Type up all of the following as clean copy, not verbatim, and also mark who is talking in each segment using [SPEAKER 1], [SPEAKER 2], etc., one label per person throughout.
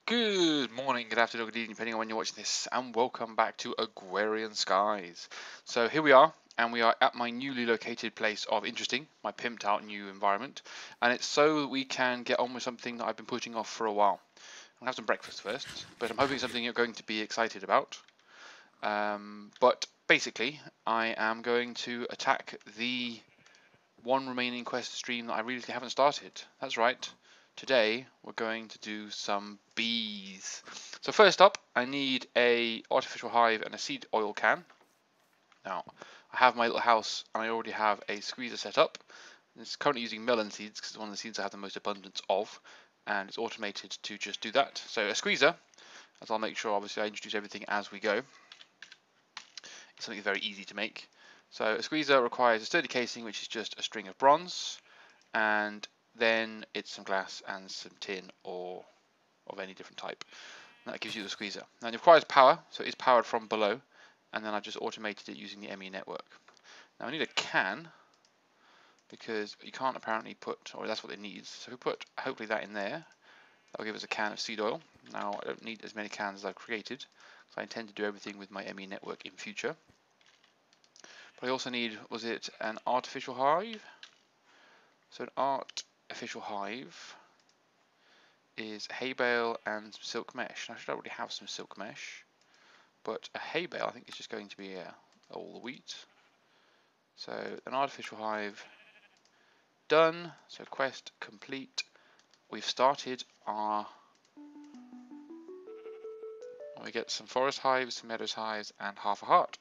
[SPEAKER 1] Good morning, good afternoon, good evening, depending on when you're watching this, and welcome back to Agrarian Skies. So here we are, and we are at my newly located place of interesting, my pimped out new environment, and it's so that we can get on with something that I've been putting off for a while. I'll have some breakfast first, but I'm hoping something you're going to be excited about. But basically, I am going to attack the one remaining quest stream that I really haven't started. That's right. Today we're going to do some bees. So first up, I need a artificial hive and a seed oil can. Now I have my little house and I already have a squeezer set up. It's currently using melon seeds because it's one of the seeds I have the most abundance of, and it's automated to just do that. So a squeezer, as I'll make sure obviously I introduce everything as we go. It's something very easy to make. So a squeezer requires a sturdy casing, which is just a string of bronze, and then it's some glass and some tin or of any different type. And that gives you the squeezer. Now it requires power, so it's powered from below, and then I've just automated it using the ME network. Now I need a can, because you can't apparently put, or that's what it needs, so we put hopefully that in there. That'll give us a can of seed oil. Now I don't need as many cans as I've created, so I intend to do everything with my ME network in future. But I also need, was it an artificial hive? So an artificial hive is hay bale and silk mesh. Now, I should already have some silk mesh, but a hay bale I think is just going to be all the wheat. So an artificial hive done. So quest complete. We've started our. We get some forest hives, some meadows hives, and half a heart.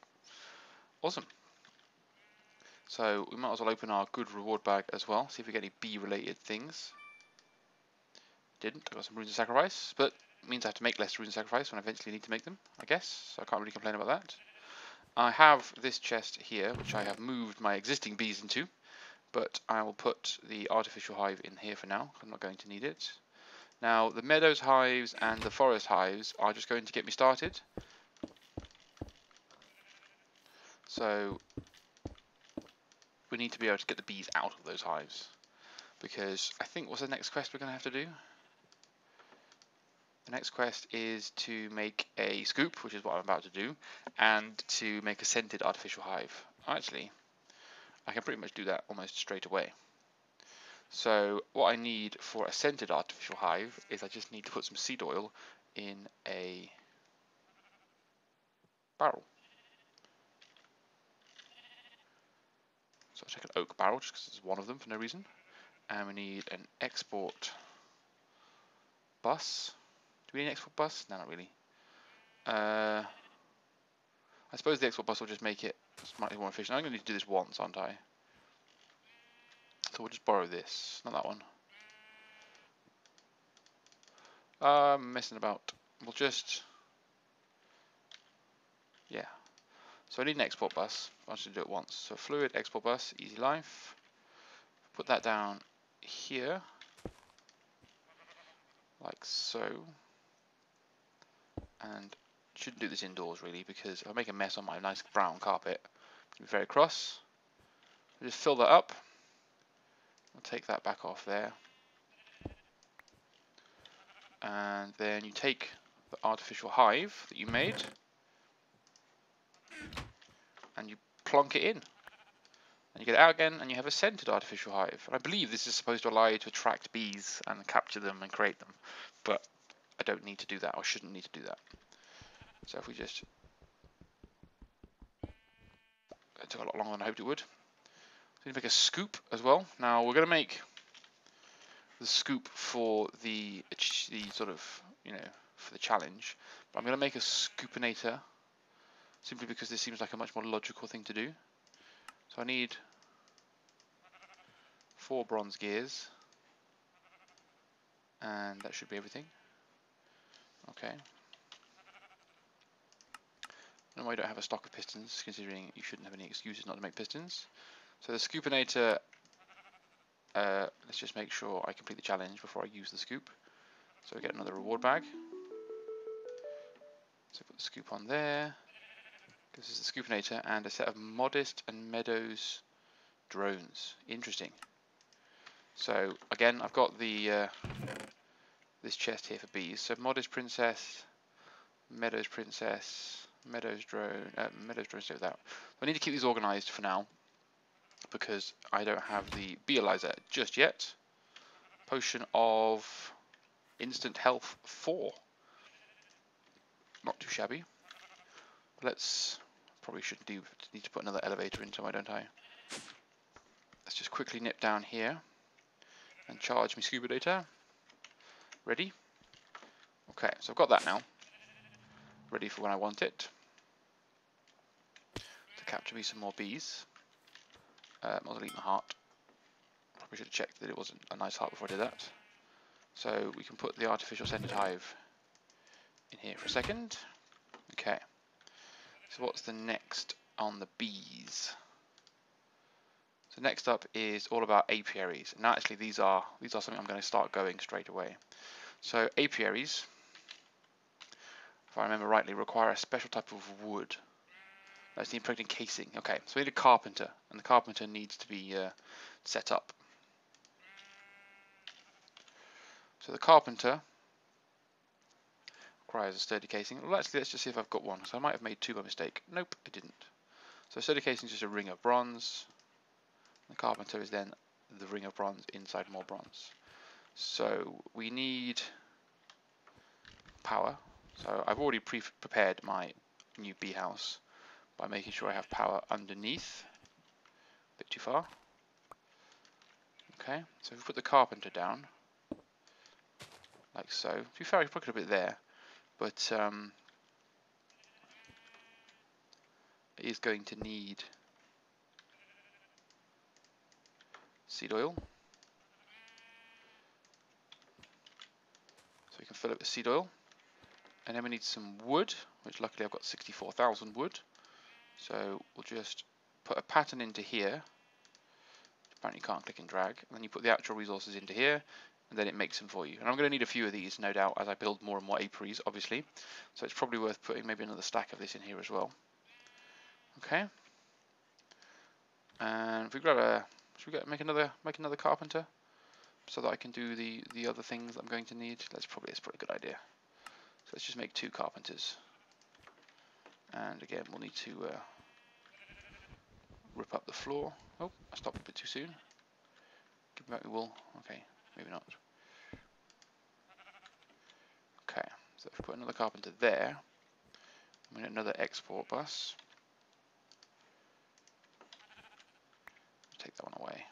[SPEAKER 1] Awesome. So we might as well open our good reward bag as well. See if we get any bee-related things. Didn't. I got some runes of sacrifice, but it means I have to make less runes of sacrifice when I eventually need to make them, I guess. So I can't really complain about that. I have this chest here, which I have moved my existing bees into, but I will put the artificial hive in here for now. I'm not going to need it. Now, the meadows hives and the forest hives are just going to get me started. So we need to be able to get the bees out of those hives, because I think what's the next quest we're going to have to do? The next quest is to make a scoop, which is what I'm about to do, and to make a scented artificial hive. Actually, I can pretty much do that almost straight away. So what I need for a scented artificial hive is I just need to put some seed oil in a barrel. So I'll take an oak barrel just because it's one of them for no reason. And we need an export bus. Do we need an export bus? No, not really. I suppose the export bus will just make it slightly more efficient. I'm going to need to do this once, aren't I? So we'll just borrow this, not that one. I'm messing about. We'll just, yeah. So I need an export bus. I'll just do it once. So fluid export bus, easy life. Put that down here, like so. And shouldn't do this indoors really, because if I make a mess on my nice brown carpet, it'll be very cross. So just fill that up. I'll take that back off there. And then you take the artificial hive that you made and you plonk it in. And you get it out again and you have a scented artificial hive. And I believe this is supposed to allow you to attract bees and capture them and create them. But I don't need to do that, or shouldn't need to do that. So if we just... It took a lot longer than I hoped it would. So we need to make a scoop as well. Now we're going to make the scoop for the sort of, you know, for the challenge. But I'm going to make a Koopinator, simply because this seems like a much more logical thing to do. So I need 4 bronze gears, and that should be everything. Okay. No, I don't have a stock of pistons, considering you shouldn't have any excuses not to make pistons. So the Koopinator, let's just make sure I complete the challenge before I use the scoop. So we get another reward bag. So put the scoop on there. This is the Koopinator and a set of modest and meadows drones. Interesting. So again, I've got the this chest here for bees. So Modest Princess, Meadows Princess, Meadows Drone, stay with that. I need to keep these organised for now because I don't have the Beealyzer just yet. Potion of Instant Health 4. Not too shabby. Let's probably should need to put another elevator in somewhere, don't I? Let's just quickly nip down here and charge my scuba data. Ready? Okay, so I've got that now. Ready for when I want it. To capture me some more bees. I'll eat my heart. Probably should have checked that it wasn't a nice heart before I did that. So we can put the artificial scented hive in here for a second. Okay. So what's the next on the bees? So next up is all about apiaries. And actually these are something I'm going to start going straight away. So apiaries, if I remember rightly, require a special type of wood. That's the impregnated casing. Okay, so we need a carpenter, and the carpenter needs to be set up. So the carpenter requires a sturdy casing. Well, actually, let's just see if I've got one. So I might have made two by mistake. Nope, I didn't. So sturdy casing is just a ring of bronze. The carpenter is then the ring of bronze inside more bronze. So we need power. So I've already prepared my new bee house by making sure I have power underneath. A bit too far. Okay, so if we put the carpenter down, like so. To be fair, I could put it a bit there, but it is going to need seed oil. So we can fill it with seed oil. And then we need some wood, which luckily I've got 64,000 wood. So we'll just put a pattern into here. Apparently you can't click and drag. And then you put the actual resources into here, and then it makes them for you. And I'm going to need a few of these, no doubt, as I build more and more apiaries, obviously. So it's probably worth putting maybe another stack of this in here as well. Okay. And if we grab a, should we make another carpenter, so that I can do the other things I'm going to need? That's probably a good idea. So let's just make two carpenters. And again, we'll need to rip up the floor. Oh, I stopped a bit too soon. Give me back the wool. Okay, maybe not. Okay, so if we put another carpenter there, we need another export bus. Take that one away.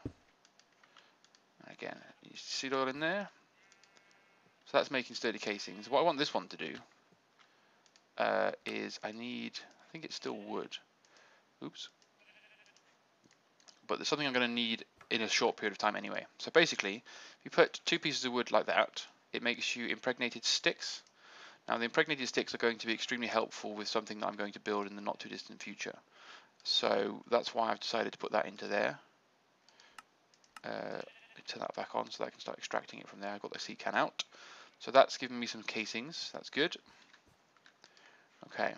[SPEAKER 1] And again, use seed oil in there. So that's making sturdy casings. What I want this one to do is I think it's still wood. Oops. But there's something I'm going to need in a short period of time anyway. So basically, if you put two pieces of wood like that, it makes you impregnated sticks. Now the impregnated sticks are going to be extremely helpful with something that I'm going to build in the not too distant future. So that's why I've decided to put that into there. Turn that back on so that I can start extracting it from there. I've got the seed can out. So that's given me some casings. That's good. Okay.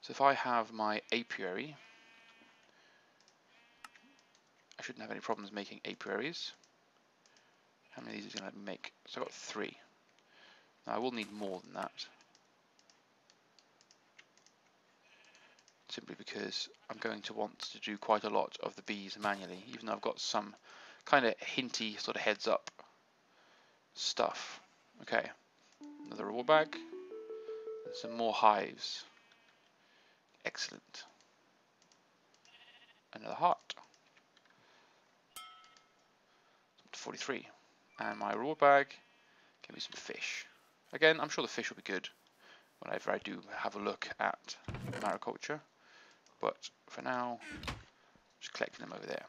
[SPEAKER 1] So if I have my apiary, I shouldn't have any problems making apiaries. How many of these is going to make? So I've got 3. Now I will need more than that. Simply because I'm going to want to do quite a lot of the bees manually, even though I've got some kind of hinty sort of heads up stuff. Okay, another reward bag, and some more hives. Excellent. Another heart. 43. And my reward bag, give me some fish. Again, I'm sure the fish will be good whenever I do have a look at mariculture. But for now, just collecting them over there.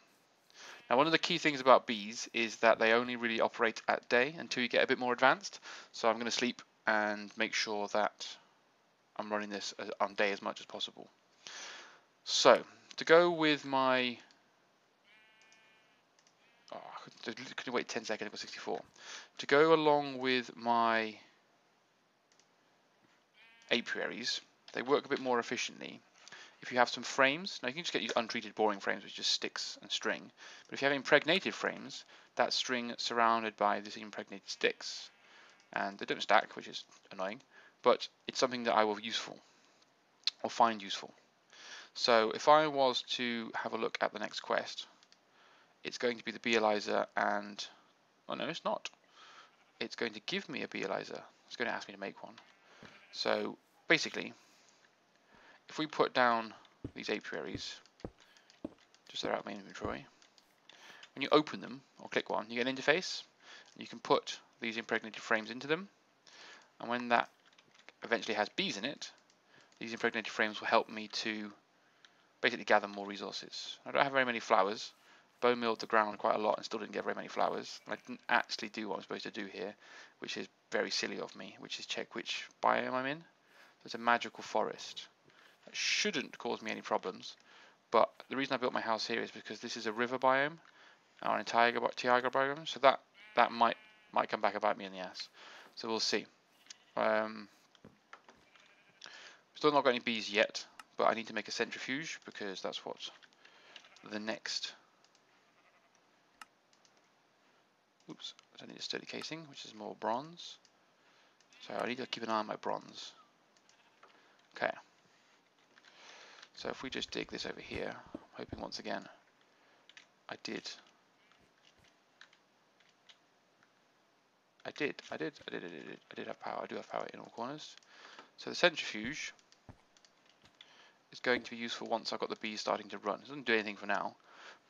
[SPEAKER 1] Now, one of the key things about bees is that they only really operate at day until you get a bit more advanced. So I'm going to sleep and make sure that I'm running this on day as much as possible. So to go with my, could you wait 10 seconds? I've got 64. To go along with my apiaries, they work a bit more efficiently. If you have some frames, now you can just get these untreated boring frames, which just sticks and string. But if you have impregnated frames, that string surrounded by these impregnated sticks, and they don't stack, which is annoying, but it's something that I will useful or find useful. So if I was to have a look at the next quest, it's going to be the Beealyzer, and oh no, it's not. It's going to give me a Beealyzer. It's going to ask me to make one. So basically, if we put down these apiaries, just so they're out of my inventory, when you open them or click one, you get an interface. You can put these impregnated frames into them, and when that eventually has bees in it, these impregnated frames will help me to basically gather more resources. I don't have very many flowers. Bone milled the ground quite a lot and still didn't get very many flowers. I didn't actually do what I'm supposed to do here, which is very silly of me, which is check which biome I'm in. There's a magical forest. That shouldn't cause me any problems, but the reason I built my house here is because this is a river biome or a taiga biome, so that might come back and bite me in the ass. So we'll see. Still not got any bees yet, but I need to make a centrifuge because that's what the next. Oops, I don't need a sturdy casing, which is more bronze. So I need to keep an eye on my bronze. Okay. So if we just dig this over here, I'm hoping once again I did have power. I do have power in all corners. So the centrifuge is going to be useful once I've got the bees starting to run. It doesn't do anything for now,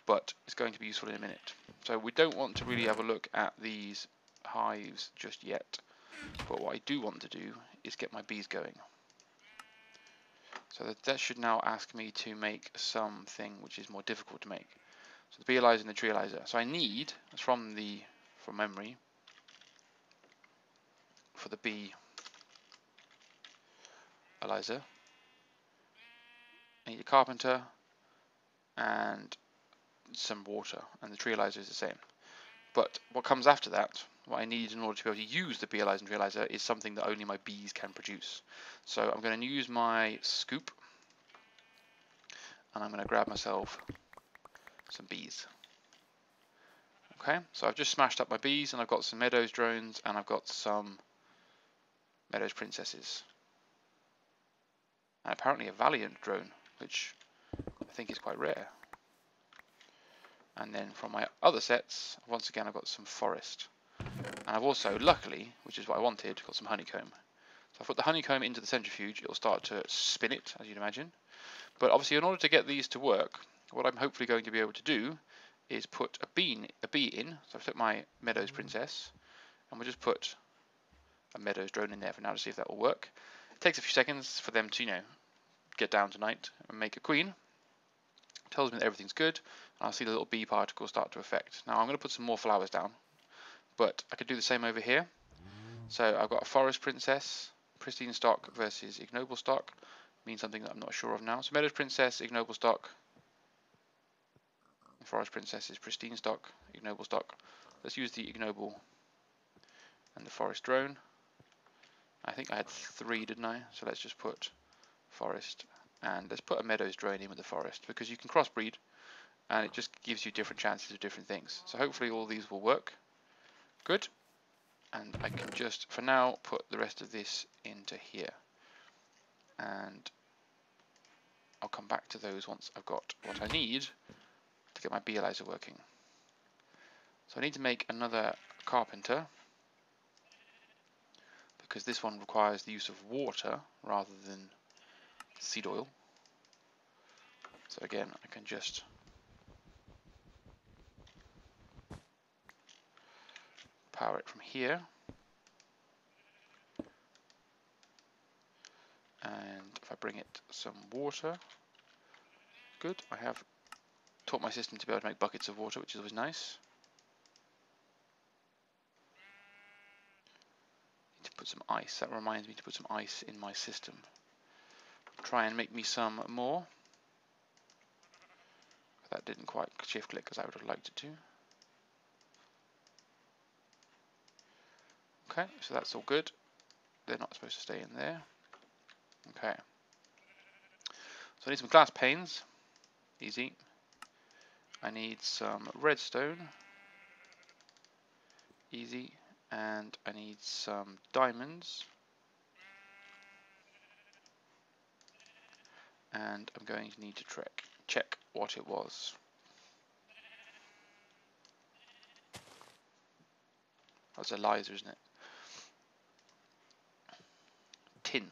[SPEAKER 1] but it's going to be useful in a minute. So we don't want to really have a look at these hives just yet, but what I do want to do is get my bees going. So that should now ask me to make something which is more difficult to make. So the Beealyzer and the Treealyzer. So I need, from memory, for the Beealyzer, I need a carpenter and some water, and the Treealyzer is the same. But what comes after that, what I need in order to be able to use the Beealyzer and Treealyzer, is something that only my bees can produce. So I'm going to use my scoop, and I'm going to grab myself some bees. Okay, so I've just smashed up my bees, and I've got some Meadows drones, and I've got some Meadows princesses. And apparently a Valiant drone, which I think is quite rare. And then from my other sets, once again I've got some forest. And I've also, luckily, which is what I wanted, got some honeycomb. So I've put the honeycomb into the centrifuge. It'll start to spin it, as you'd imagine. But obviously, in order to get these to work, what I'm hopefully going to be able to do is put a bee in. So I've took my Meadows princess, and we'll just put a Meadows drone in there for now to see if that will work. It takes a few seconds for them to, get down tonight and make a queen. It tells me that everything's good, and I'll see the little bee particles start to affect. Now I'm going to put some more flowers down, but I could do the same over here. So I've got a forest princess, pristine stock versus ignoble stock. Means something that I'm not sure of now. So Meadows princess, ignoble stock. Forest princess is pristine stock, ignoble stock. Let's use the ignoble and the forest drone. I think I had 3, didn't I? So let's just put forest, and let's put a Meadows drone in with the forest, because you can crossbreed and it just gives you different chances of different things. So hopefully all these will work. Good. And I can just, for now, put the rest of this into here. And I'll come back to those once I've got what I need to get my Beealyzer working. So I need to make another carpenter, because this one requires the use of water rather than seed oil. So again, I can just power it from here. And if I bring it some water, good. I have taught my system to be able to make buckets of water, which is always nice. Need to put some ice. That reminds me to put some ice in my system. Try and make me some more. That didn't quite shift click as I would have liked it to. Okay, so that's all good. They're not supposed to stay in there. Okay. So I need some glass panes. Easy. I need some redstone. Easy. And I need some diamonds. And I'm going to need to check what it was. That's Eliza, isn't it? Tin.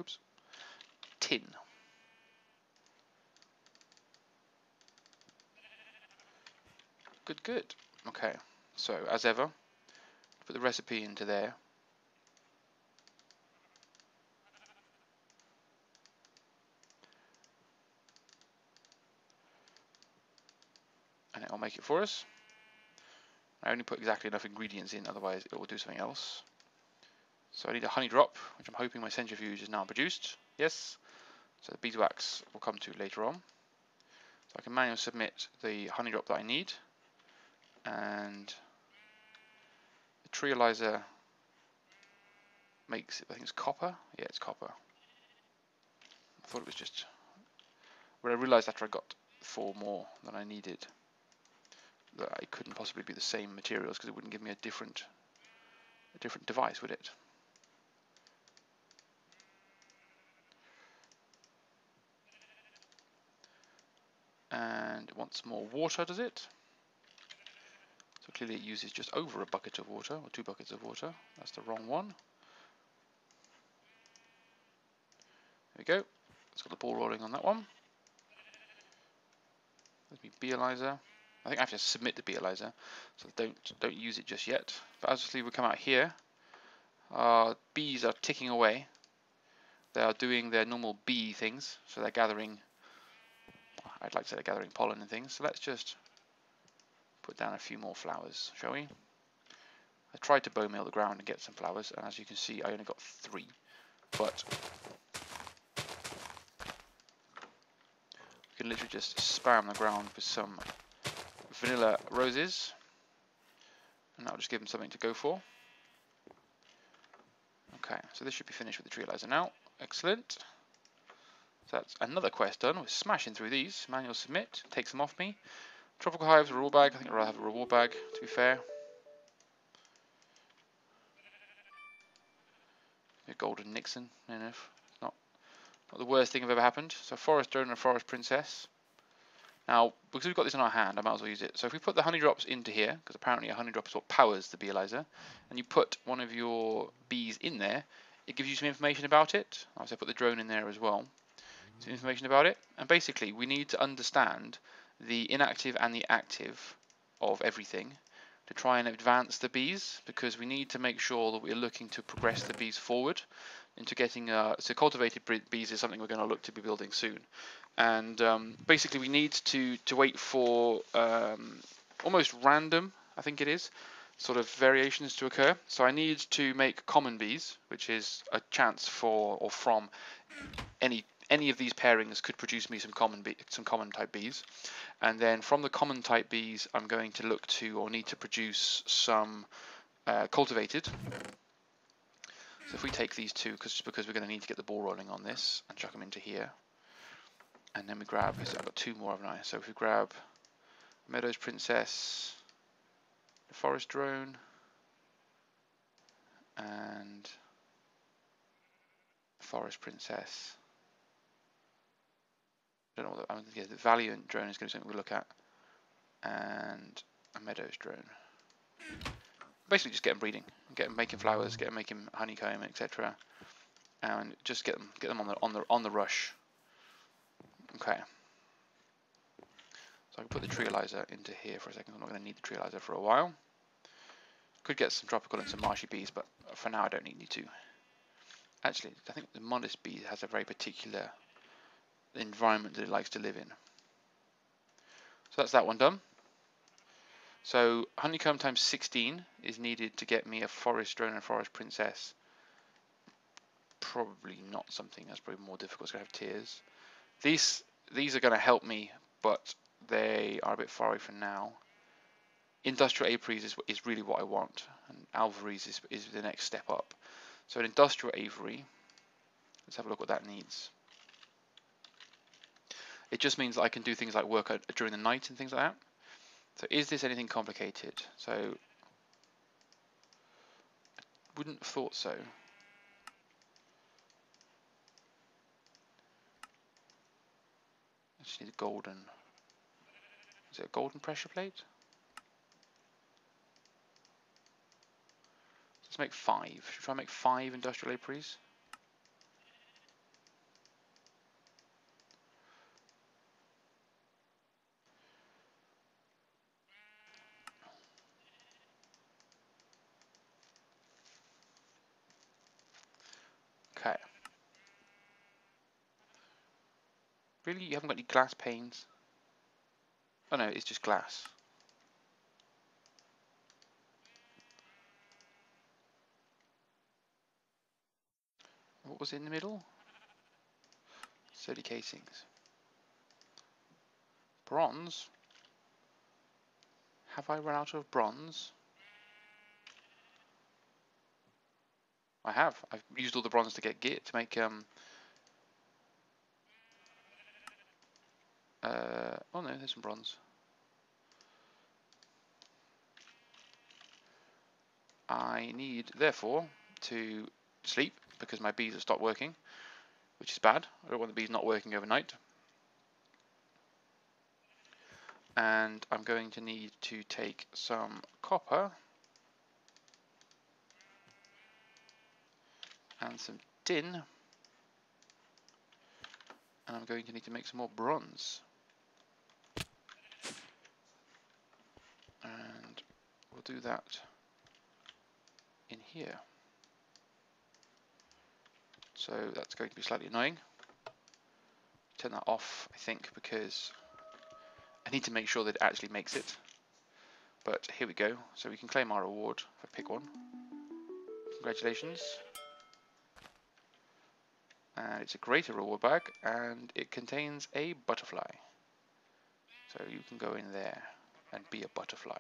[SPEAKER 1] Oops. Tin. Good, good. Okay, so as ever, put the recipe into there. And it'll make it for us. I only put exactly enough ingredients in, otherwise it will do something else. So I need a honey drop, which I'm hoping my centrifuge is now produced. Yes. So the beeswax will come to later on. So I can manually submit the honey drop that I need. And the treealyzer makes it, I think it's copper. Yeah, it's copper. I thought it was just, but I realized after I got 4 more than I needed that it couldn't possibly be the same materials because it wouldn't give me a different device, would it? And it wants more water, does it? So clearly it uses just over a bucket of water, or 2 buckets of water. That's the wrong one. There we go. Let's get the ball rolling on that one. There's my beealyzer. I think I have to submit the beealyzer, so don't use it just yet. But obviously we come out here. Bees are ticking away. They are doing their normal bee things, so they're gathering. I'd like to say they're gathering pollen and things. So let's just put down a few more flowers, shall we? I tried to bone meal the ground and get some flowers, and as you can see, I only got 3. But you can literally just spam the ground with some vanilla roses, and that'll just give them something to go for. Okay, so this should be finished with the treealyzer now. Excellent. So that's another quest done. We're smashing through these. Manual submit, takes them off me. Tropical hives, reward bag. I think I'd rather have a reward bag, to be fair. A golden Nixon, you know, not the worst thing that ever happened. So forest drone and forest princess. Now, because we've got this in our hand, I might as well use it. So if we put the honey drops into here, because apparently a honey drop is what powers the beealyzer, and you put one of your bees in there, it gives you some information about it. Obviously I put the drone in there as well. Some information about it. And basically we need to understand the inactive and the active of everything to try and advance the bees, because we need to make sure that we're looking to progress the bees forward into getting so cultivated bees is something we're going to look to be building soon. And basically we need to wait for almost random, I think it is, sort of variations to occur. So I need to make common bees, which is a chance for or from any of these pairings could produce me some common type bees, and then from the common type bees I'm going to look to or need to produce some cultivated. So if we take these 2, because we're going to need to get the ball rolling on this, and chuck them into here, and then we grab, so I've got 2 more, haven't I? So if we grab Meadows Princess, the Forest Drone, and Forest Princess. I don't know what the Valiant Drone is going to be something we'll look at, and a Meadows Drone. Basically just get them breeding, get them making flowers, get them making honeycomb, etc. And just get them on the rush. Okay. So I can put the treealyzer into here for a second. I'm not going to need the treealyzer for a while. Could get some tropical and some marshy bees, but for now I don't need to. Actually, I think the modest bee has a very particular environment that it likes to live in. So that's that one done. So honeycomb times 16 is needed to get me a forest drone and a forest princess. Probably not something that's probably more difficult. It's going to have tears. These are going to help me, but they are a bit far away for now. Industrial apiaries is really what I want, and alvaries is the next step up. So an industrial aviary, let's have a look what that needs. It just means that I can do things like work during the night and things like that. So is this anything complicated? So wouldn't have thought so. I just need a golden. Is it a golden pressure plate? Let's make 5. Should we try and make 5 industrial apiaries? Okay. Really, you haven't got any glass panes? Oh no, it's just glass. What was in the middle? 30 casings. Bronze? Have I run out of bronze? I have. I've used all the bronze to get gear to make oh no, there's some bronze. I need, therefore, to sleep because my bees have stopped working, which is bad. I don't want the bees not working overnight. And I'm going to need to take some copper and some tin, and I'm going to need to make some more bronze. And we'll do that in here. So that's going to be slightly annoying. Turn that off, I think, because I need to make sure that it actually makes it. But here we go. So we can claim our reward if I pick one. Congratulations. And it's a greater reward bag, and it contains a butterfly. So you can go in there and be a butterfly.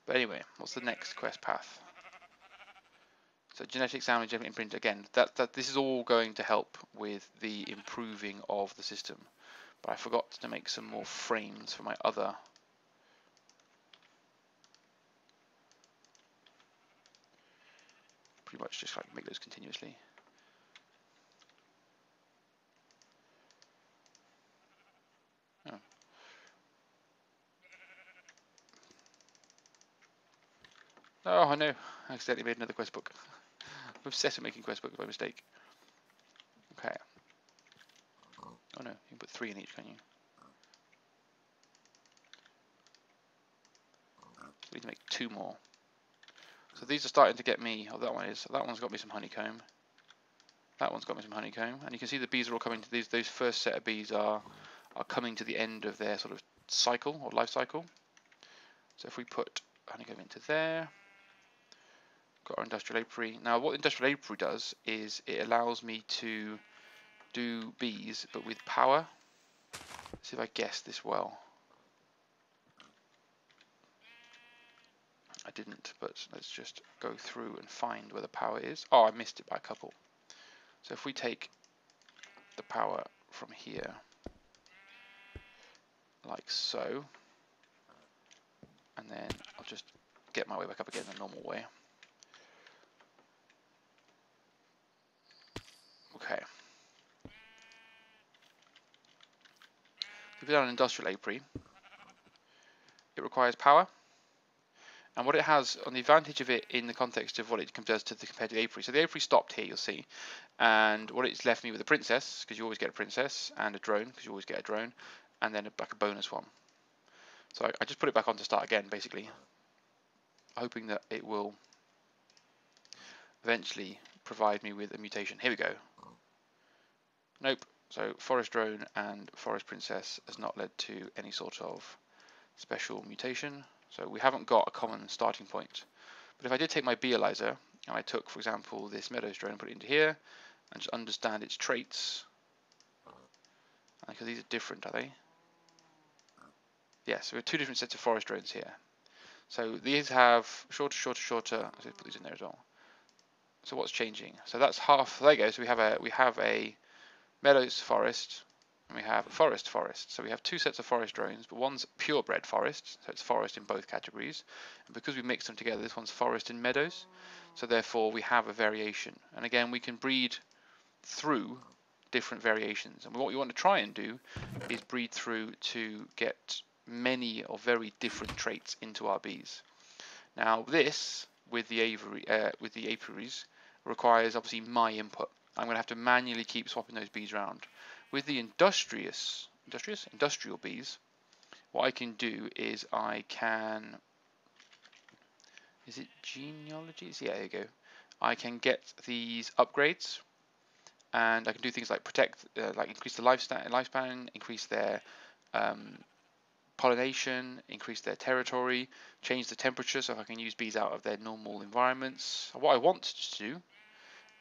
[SPEAKER 1] But anyway, what's the next quest path? So genetic sound and genetic imprint, again, this is all going to help with the improving of the system. But I forgot to make some more frames for my other. Pretty much just like make those continuously. Oh. Oh, I know. I accidentally made another quest book. I'm obsessed with making quest books by mistake. Okay. Oh no, you can put 3 in each, can you? We need to make 2 more. So these are starting to get me, oh that one is, that one's got me some honeycomb. That one's got me some honeycomb. And you can see the bees are all coming to these, those first set of bees are coming to the end of their sort of cycle or life cycle. So if we put honeycomb into there, got our industrial apiary. Now what industrial apiary does is it allows me to do bees but with power. Let's see if I guess this well. I didn't, but let's just go through and find where the power is. Oh, I missed it by a couple. So if we take the power from here, like so, and then I'll just get my way back up again the normal way. Okay. If we do an industrial apiary, it requires power. And what it has, on the advantage of it in the context of what it does to the compared to the apiary. So the apiary stopped here, you'll see. And what it's left me with a princess, because you always get a princess, and a drone, because you always get a drone, and then a bonus one. So I just put it back on to start again, basically, hoping that it will eventually provide me with a mutation. Here we go. Nope. So forest drone and forest princess has not led to any sort of special mutation. So we haven't got a common starting point. But if I did take my Beealyzer, and I took, for example, this meadows drone and put it into here, and just understand its traits, because these are different, are they? Yes, we have 2 different sets of forest drones here. So these have shorter. Let's put these in there as well. So what's changing? So that's half. There you go. So we have a meadows forest. and we have forest. So we have two sets of forest drones, but one's purebred forest, so it's forest in both categories. And because we mix them together, this one's forest in meadows. So therefore we have a variation. And again, we can breed through different variations. And what we want to try and do is breed through to get many or very different traits into our bees. Now this, with the apiaries, requires obviously my input. I'm going to have to manually keep swapping those bees around. With the industrial bees, what I can do is I can, is it genealogies? Yeah, there you go. I can get these upgrades, and I can do things like protect, like increase the lifespan, increase their pollination, increase their territory, change the temperature so I can use bees out of their normal environments. What I want to do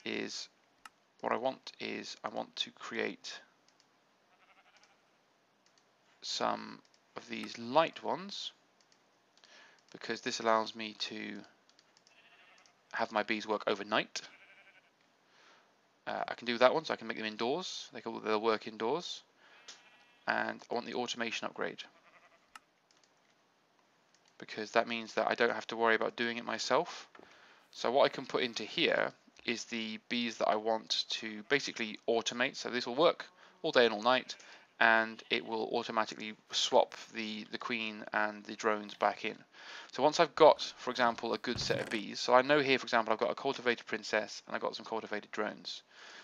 [SPEAKER 1] is, I want to create some of these light ones, because this allows me to have my bees work overnight. I can do that one, so I can make them indoors. They'll work indoors. And I want the automation upgrade, because that means that I don't have to worry about doing it myself. So what I can put into here is the bees that I want to basically automate. So this will work all day and all night, and it will automatically swap the queen and the drones back in. So once I've got, for example, a good set of bees, so I know here, for example, I've got a cultivated princess and I've got some cultivated drones.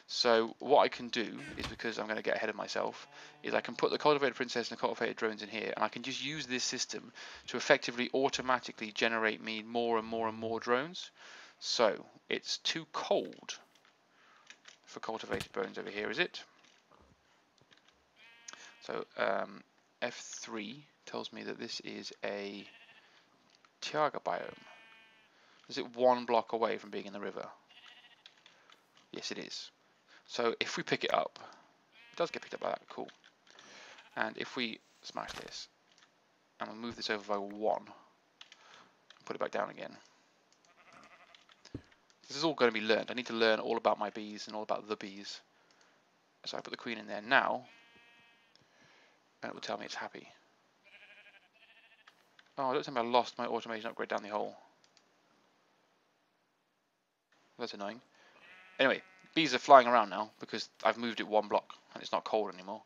[SPEAKER 1] So what I can do is, because I'm going to get ahead of myself, is I can put the cultivated princess and the cultivated drones in here, and I can just use this system to effectively automatically generate me more and more and more drones. So it's too cold for cultivated bones over here, is it? So F3 tells me that this is a Tiaga biome. Is it one block away from being in the river? Yes, it is. So if we pick it up, it does get picked up by that, cool. And if we smash this, and we'll move this over by 1, and put it back down again. This is all going to be learned. I need to learn all about my bees and all about the bees. So I put the queen in there now, and it will tell me it's happy. Oh, don't tell me I lost my automation upgrade down the hole. That's annoying. Anyway, bees are flying around now because I've moved it 1 block and it's not cold anymore,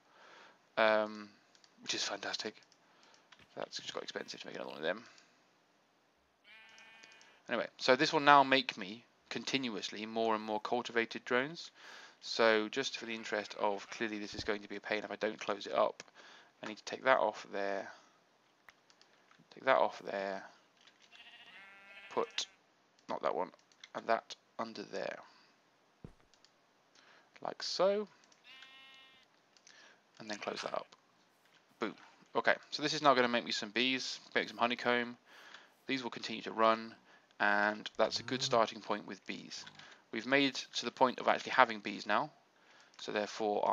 [SPEAKER 1] which is fantastic. That's just got expensive to make another one of them. Anyway, so this will now make me continuously more and more cultivated drones. So just for the interest of, clearly this is going to be a pain if I don't close it up, I need to take that off there, take that off there, put, not that one, and that under there, like so, and then close that up. Boom. Okay, so this is now going to make me some bees, make some honeycomb. These will continue to run, and that's a good starting point with bees. We've made to the point of actually having bees now, so therefore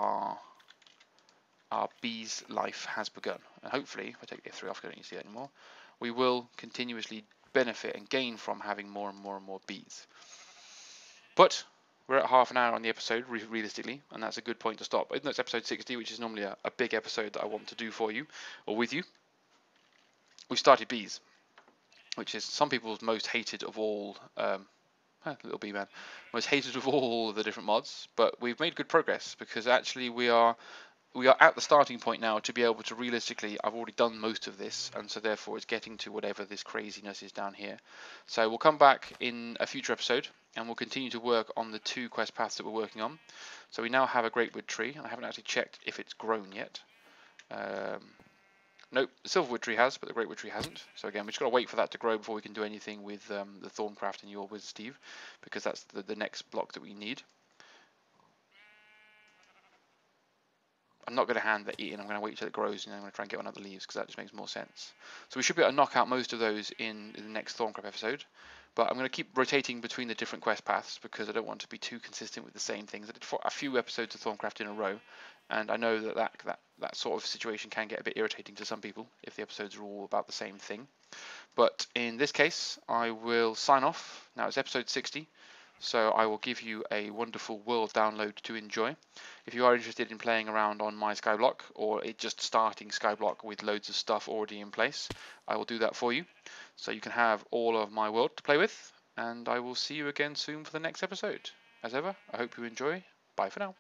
[SPEAKER 1] our bees' life has begun. And hopefully, if I take the F3 off, I don't need to see that anymore, we will continuously benefit and gain from having more and more and more bees. But we're at half an hour on the episode, realistically, and that's a good point to stop. Even though it's episode 60, which is normally a big episode that I want to do for you, or with you, we started bees, which is some people's most hated of all, little bee man, most hated of all the different mods, but we've made good progress, because actually we are at the starting point now to be able to realistically, I've already done most of this, and so therefore it's getting to whatever this craziness is down here. So we'll come back in a future episode and we'll continue to work on the 2 quest paths that we're working on. So we now have a greatwood tree, and I haven't actually checked if it's grown yet. Nope, the silverwood tree has, but the greatwood tree hasn't. So again, we've just got to wait for that to grow before we can do anything with the Thorncraft and your Wizard Steve, because that's the next block that we need. I'm not going to hand that in, I'm going to wait till it grows, and then I'm going to try and get on other leaves, because that just makes more sense. So we should be able to knock out most of those in the next Thorncraft episode, but I'm going to keep rotating between the different quest paths, because I don't want to be too consistent with the same things. I did a few episodes of Thorncraft in a row, and I know that sort of situation can get a bit irritating to some people if the episodes are all about the same thing. But in this case, I will sign off. Now it's episode 60, So I will give you a wonderful world download to enjoy. If you are interested in playing around on my Skyblock, or just starting Skyblock with loads of stuff already in place, I will do that for you. So you can have all of my world to play with, and I will see you again soon for the next episode. As ever, I hope you enjoy. Bye for now.